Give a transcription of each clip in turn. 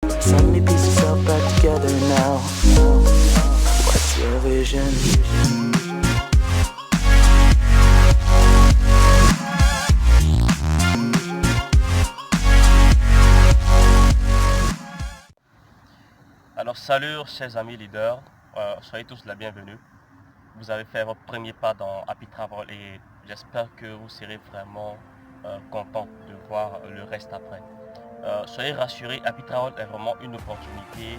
Suddenly piece yourself back together now. What's your vision? Alors salut chers amis leaders, soyez tous la bienvenue. Vous avez fait votre premier pas dans Happy Travel et j'espère que vous serez vraiment content de voir le reste après. Soyez rassurés, Happy Travel est vraiment une opportunité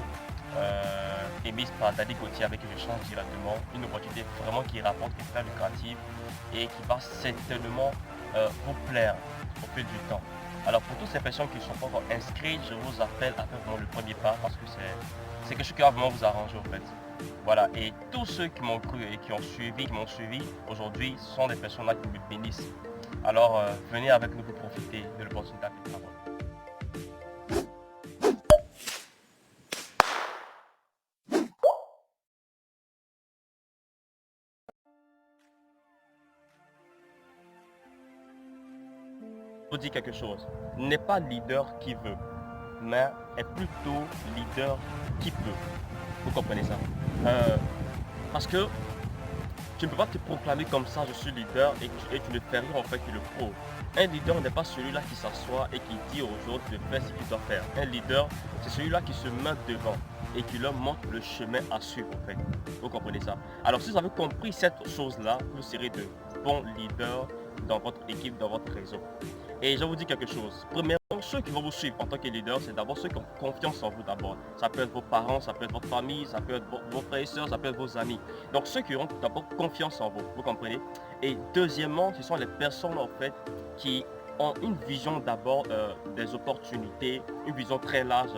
émise par Daddy Gauthier avec qui je change directement. Une opportunité vraiment qui rapporte, qui est très lucrative et qui va certainement vous plaire au fil du temps. Alors pour toutes ces personnes qui ne sont pas encore inscrites, je vous appelle à faire vraiment le premier pas parce que c'est quelque chose qui va vraiment vous arranger en fait. Voilà, et tous ceux qui m'ont cru et qui m'ont suivi aujourd'hui sont des personnes là qui me bénissent. Alors venez avec nous pour profiter de l'opportunité Happy Travel. Je vous dis quelque chose, n'est pas leader qui veut, mais est plutôt leader qui peut. Vous comprenez ça? Parce que tu ne peux pas te proclamer comme ça, je suis leader, et tu ne fais rien en fait qui le prouve. Un leader n'est pas celui-là qui s'assoit et qui dit aux autres de faire ce qu'il doit faire. Un leader, c'est celui-là qui se met devant et qui leur montre le chemin à suivre en fait. Vous comprenez ça? Alors si vous avez compris cette chose-là, vous serez de bons leaders dans votre équipe, dans votre réseau. Et je vous dis quelque chose. Premièrement, ceux qui vont vous suivre en tant que leader, c'est d'abord ceux qui ont confiance en vous d'abord. Ça peut être vos parents, ça peut être votre famille, ça peut être vos frères et sœurs, ça peut être vos amis. Donc ceux qui auront d'abord confiance en vous, vous comprenez? Et deuxièmement, ce sont les personnes en fait qui ont une vision d'abord des opportunités, une vision très large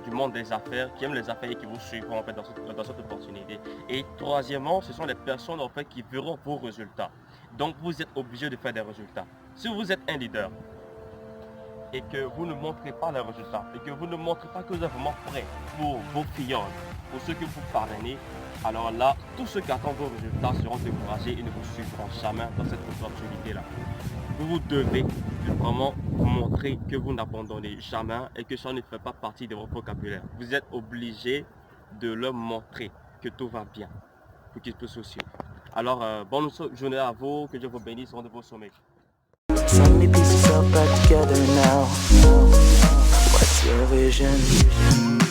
du monde des affaires, qui aiment les affaires et qui vous suivront en fait dans cette opportunité. Et troisièmement, ce sont les personnes en fait qui verront vos résultats. Donc vous êtes obligé de faire des résultats. Si vous êtes un leader et que vous ne montrez pas les résultats et que vous ne montrez pas que vous êtes vraiment prêt pour vos clients, pour ceux que vous parrainez, alors là, tous ceux qui attendent vos résultats seront découragés et ne vous suivront jamais dans cette opportunité-là. Vous devez vraiment montrer que vous n'abandonnez jamais et que ça ne fait pas partie de votre vocabulaire. Vous êtes obligé de leur montrer que tout va bien pour qu'ils puissent vous suivre. Alors, bonne journée à vous, que Dieu vous bénisse, rendez-vous au sommet. Suddenly piece yourself back together now. What's your vision?